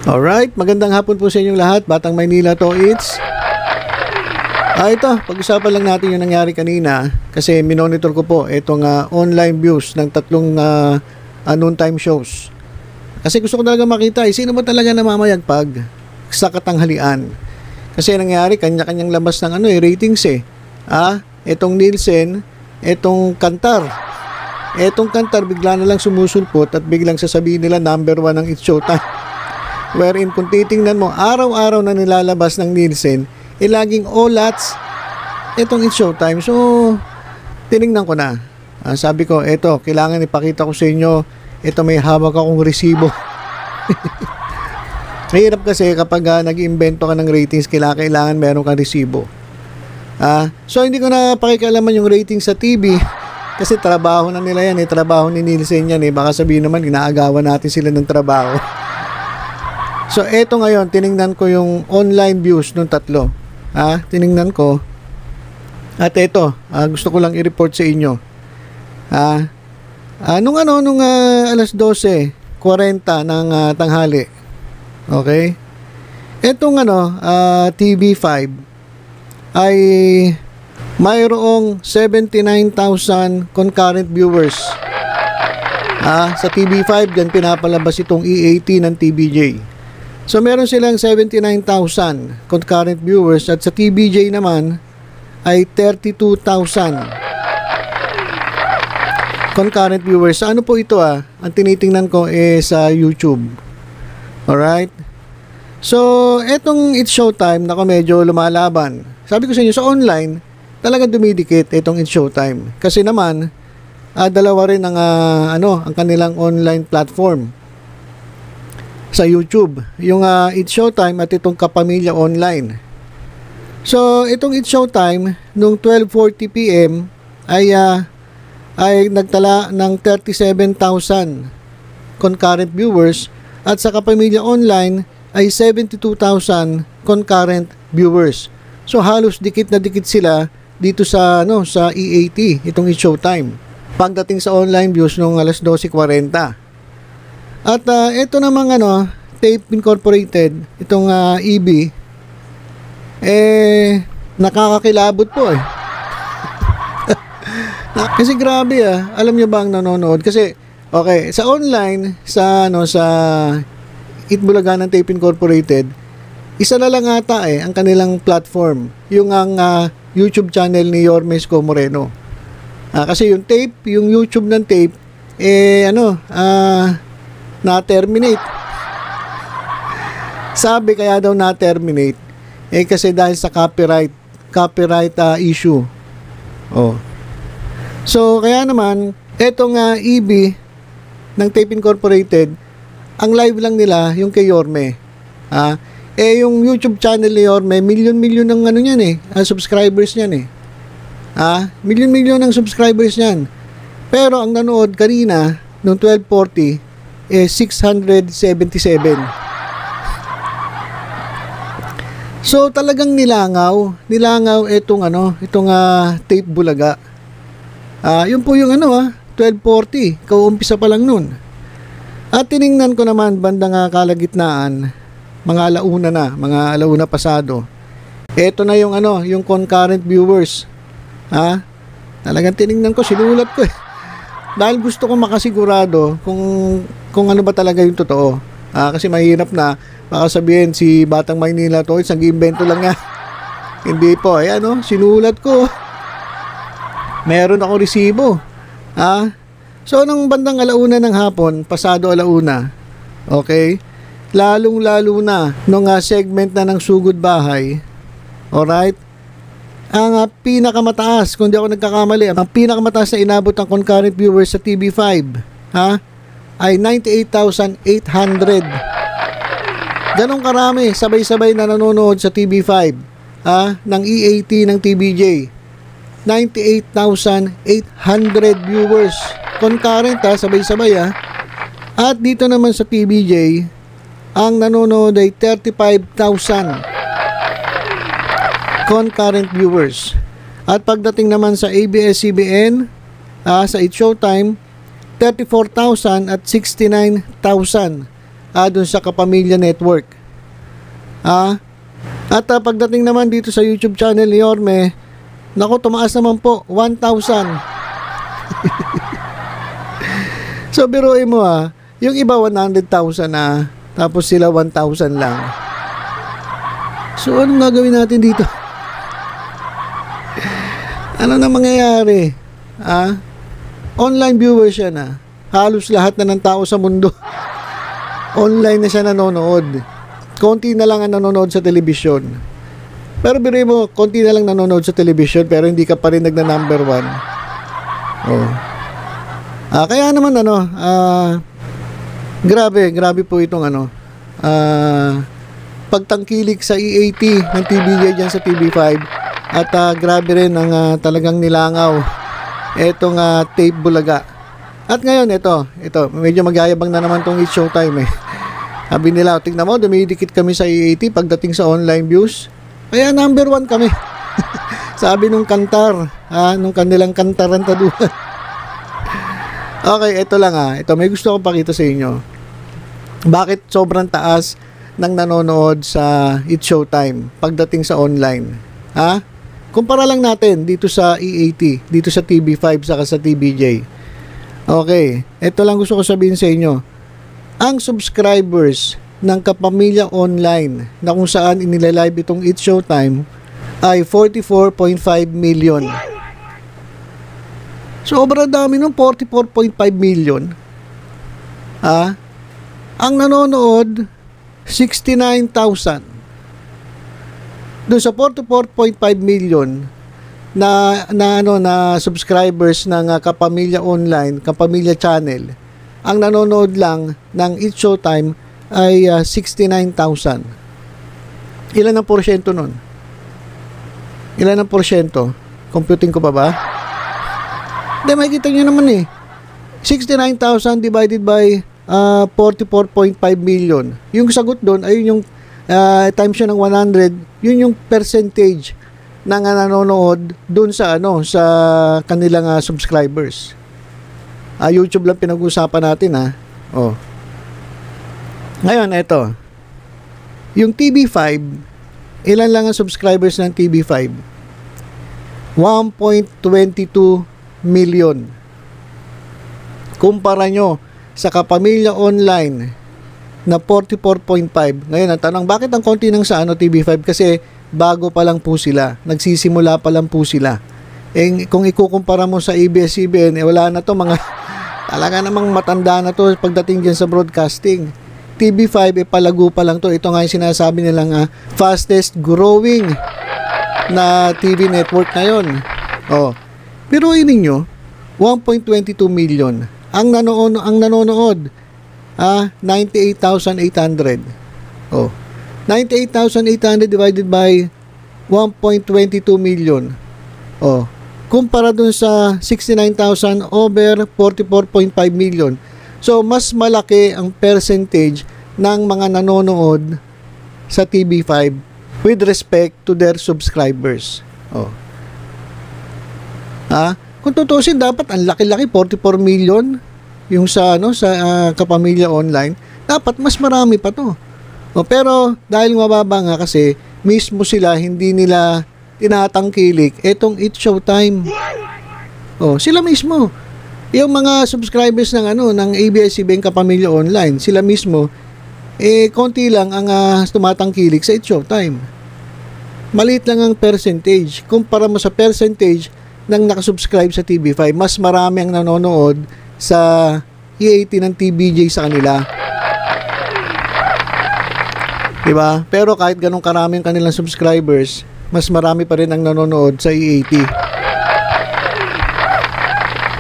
Alright, magandang hapon po sa inyong lahat. Batang Maynila to, it's... ito, pag-usapan lang natin yung nangyari kanina kasi minonitor ko po itong online views ng tatlong noontime shows. Kasi gusto ko talaga makita, sino ba talaga namamayagpag sa katanghalian. Kasi nangyari, kanya-kanyang labas ng ratings eh. Itong Nielsen, itong Kantar. Itong Kantar, bigla na lang sumusulpot at biglang sasabihin nila number 1 ng It's Showtime. Wherein kung titingnan mo, araw-araw na nilalabas ng Nielsen, laging olats itong It's Showtime. So, tinignan ko na. Sabi ko, eto, kailangan ipakita ko sa inyo, ito may hawak akong resibo. Mahirap kasi kapag nag-iimbento ka ng ratings, kailangan meron kang resibo. So, hindi ko na pakikialaman yung ratings sa TV kasi trabaho na nila yan, trabaho ni Nielsen yan. Baka sabihin naman, inaagawan natin sila ng trabaho. So, eto ngayon, tiningnan ko yung online views ng tatlo. Tiningnan ko. At eto, gusto ko lang i-report sa inyo. Nung alas 12:40 ng tanghali. Okay? Etong TV5 ay mayroong 79,000 concurrent viewers. Sa TV5, dyan pinapalabas itong E80 ng TVJ. So, meron silang 79,000 concurrent viewers at sa TVJ naman ay 32,000 concurrent viewers. Ano po ito Ang tinitingnan ko sa YouTube. Alright? So, etong It's Showtime, medyo lumalaban. Sabi ko sa inyo, sa online, talaga dumidikit itong It's Showtime. Kasi naman, dalawa rin ang kanilang online platform sa YouTube, yung It's Showtime at itong Kapamilya Online. So, itong It's Showtime nung 12:40 PM ay nagtala ng 37,000 concurrent viewers at sa Kapamilya Online ay 72,000 concurrent viewers. So, halos dikit na dikit sila dito sa sa E80, itong It's Showtime. Pagdating sa online views nung alas 12:40. At ito namang Tape Incorporated, itong EB, nakakakilabot po Kasi grabe alam niyo ba ang nanonood? Kasi, okay, sa online, sa Itbulaga ng Tape Incorporated, isa na lang ata ang kanilang platform, yung YouTube channel ni Yormesco Moreno. Kasi yung tape, yung YouTube ng tape, na-terminate. Sabi kaya daw na-terminate kasi dahil sa copyright issue. So kaya naman etong EB ng Tape Incorporated, ang live lang nila yung kay Yorme. Yung YouTube channel ni Yorme, milyon-milyon ng niyan subscribers niyan milyon-milyon ng subscribers niyan. Pero ang nanood kanina noong 12:40 677. So talagang nilangaw itong Tape Bulaga. Yun po yung 12:40, kauumpisa pa lang nun. At tiningnan ko naman bandang kalagitnaan, mga alauna pasado. Ito na yung yung concurrent viewers. Talagang tiningnan ko, sinulat ko dahil gusto ko makasigurado kung ano ba talaga yung totoo. Kasi mahirap na baka sabihin si Batang Maynila to, isang invento lang nga. Hindi po, sinulat ko. Meron ako resibo. So nung bandang alauna ng hapon, pasado alauna, okay, lalong-lalo na nung segment na ng Sugod Bahay, alright, ang pinakamataas, kung di ako nagkakamali, ang pinakamataas na inabot ng concurrent viewers sa TV5 ay 98,800. Ganong karami, sabay-sabay na nanonood sa TV5 ng E80 ng TVJ. 98,800 viewers concurrent sabay-sabay At dito naman sa TVJ, ang nanonood ay 35,000 concurrent viewers. At pagdating naman sa ABS-CBN, sa It's Showtime, 34,000 at 69,000 dun sa Kapamilya Network. At pagdating naman dito sa YouTube channel ni Yorme, nako, tumaas naman po, 1,000. So biruin mo yung iba 100,000 na, tapos sila 1,000 lang. So anong gagawin natin dito? Ano na mangyayari? Online viewers siya na. Halos lahat na ng tao sa mundo online na siya nanonood. Konti na lang ang nanonood sa telebisyon. Pero biruin mo, konti na lang nanonood sa telebisyon pero hindi ka pa rin nagna-number 1. Kaya naman grabe po itong pagtangkilik sa EAT ng TVJ dyan sa TV5. At grabe rin ang talagang nilangaw etong tape bulaga. At ngayon ito medyo magyayabang na naman tong It's Showtime Sabi nila, tingnan mo, dumidikit kami sa EAT pagdating sa online views. Kaya number 1 kami. Sabi nung kantar, nung kanilang kantarantaduhan. Okay, ito lang ito may gusto ko pakita sa inyo. Bakit sobrang taas ng nanonood sa It's Showtime pagdating sa online? Kumpara lang natin dito sa EAT, dito sa TV5 saka sa TVJ. Okay, ito lang gusto ko sabihin sa inyo. Ang subscribers ng Kapamilya Online na kung saan inilalive itong It's Showtime ay 44.5 million. Sobrang dami ng 44.5 million. Ang nanonood 69,000. Doon sa 44.5 million na subscribers ng Kapamilya Online, Kapamilya Channel, ang nanonood lang ng It's Showtime ay 69,000. Ilan ang porsyento nun? Ilan ang porsyento? Computing ko pa ba? Hindi, makikita nyo naman 69,000 divided by 44.5 million. Yung sagot doon ay yung times siya ng 100, yun yung percentage ng nanonood doon sa sa kanilang subscribers. YouTube lang pinag-usapan natin Ngayon ito. Yung TV5, ilan lang ang subscribers ng TV5? 1.22 million. Kumpara nyo sa Kapamilya Online na 44.5. Ngayon, ang tanong, bakit ang konti ng sa TV5? Kasi bago pa lang po sila. Nagsisimula pa lang po sila. Kung ikukumpara mo sa ABS-CBN, wala na to, mga talaga namang matanda na to pagdating dyan sa broadcasting. TV5, palago pa lang to. Ito nga yung sinasabi nilang fastest growing na TV network ngayon. Biruin ninyo, 1.22 million. Ang nanonood 98,800. 98,800 divided by 1.22 million. Kumpara dun sa 69,000 over 44.5 million. So, mas malaki ang percentage ng mga nanonood sa TV5 with respect to their subscribers. Kung tutusin, dapat ang laki-laki, 44 million yung sa Kapamilya Online, dapat mas marami pa to. Pero dahil mababa nga kasi mismo sila hindi nila tinatangkilik etong It's Showtime. Sila mismo. Yung mga subscribers ng ABS-CBN Kapamilya Online, sila mismo konti lang ang tumatangkilik sa It's Showtime. Maliit lang ang percentage. Kumpara mo sa percentage ng nakasubscribe sa TV5, mas marami ang nanonood sa EAT ng TVJ sa kanila. Diba? Pero kahit ganun karami ang kanilang subscribers, mas marami pa rin ang nanonood sa EAT.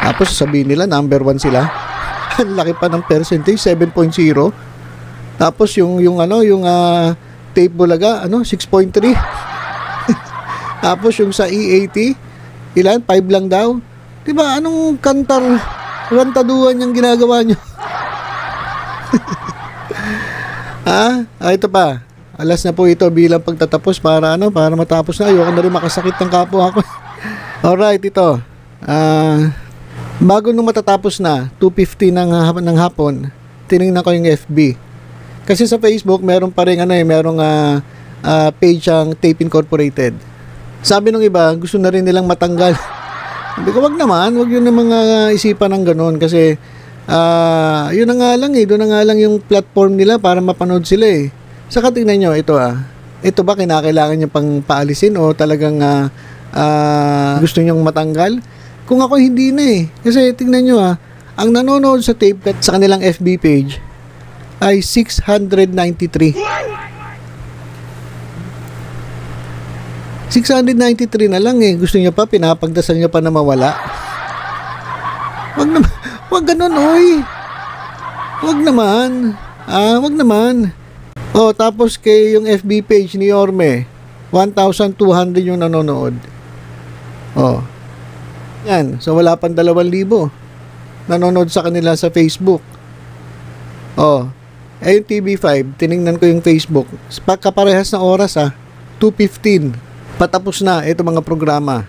Tapos sabihin nila number 1 sila. Ang laki pa ng percentage, 7.0. Tapos yung tape bulaga, 6.3. Tapos yung sa EAT, ilan? 5 lang daw. Diba? Anong rantaduhan yung ginagawa nyo? Ito pa. Alas na po ito bilang pagtatapos para matapos na. Ayoko na rin makasakit ng kapwa ako. Alright, ito. Bago nung matatapos na, 2:50 ng hapon, tinignan ko yung FB. Kasi sa Facebook, meron pa rin merong page ang Tape Incorporated. Sabi nung iba, gusto na rin nilang matanggal. Sabi ko, wag yun ng mga isipan ng ganun kasi yun na nga lang doon na nga lang yung platform nila para mapanood sila eh. Saka tingnan nyo, ito ba kinakailangan nyo pang paalisin o talagang gusto nyong matanggal? Kung ako hindi na eh. Kasi tingnan nyo ang nanonood sa Tape Cut sa kanilang FB page ay 693. 693 na lang eh. Gusto niyo pa, pinapagdasal niyo pa na mawala. Wag ganun, oy. Wag naman. Oh, tapos kay yung FB page ni Yorme, 1,200 yung nanonood. Oh. Yan. So, wala pang 2,000 nanonood sa kanila sa Facebook. Oh. Yung TV5, tiningnan ko yung Facebook. Pagkaparehas na oras 2:15. Patapos na ito mga programa.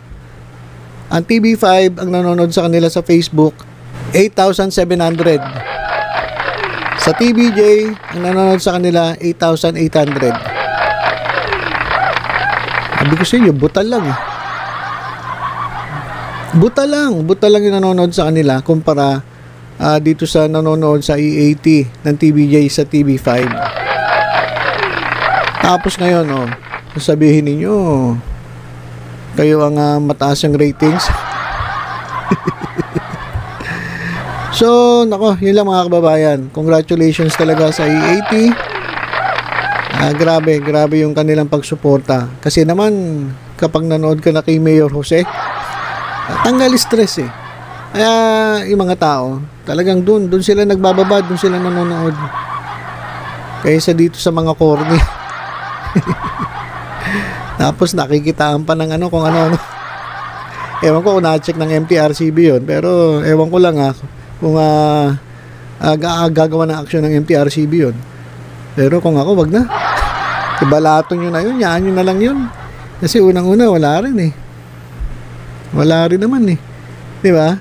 Ang TV5, ang nanonood sa kanila sa Facebook, 8,700. Sa TVJ, ang nanonood sa kanila, 8,800. Sabi ko sa inyo, butal lang eh. Butal lang yung nanonood sa kanila kumpara dito sa nanonood sa E80 ng TVJ sa TV5. Tapos ngayon, sabihin ninyo, kayo ang mataas yung ratings. So, nako, yun lang mga kababayan. Congratulations talaga sa E80. Grabe yung kanilang pagsuporta. Kasi naman, kapag nanood ka na kay Mayor Jose, tanggal stress eh. Kaya yung mga tao, talagang dun sila nagbababad, dun sila nanonood. Kaysa dito sa mga corny. Tapos nakikitaan pa ng kung ano. Ewan ko kung na-check ng MTRCB yun. Pero ewan ko lang kung gagawa ng aksyon ng MTRCB yun. Pero kung ako, wag na. Ibalaton nyo na yun. Yaan nyo na lang yun. Kasi unang-una, wala rin eh. Wala rin naman eh. Di ba?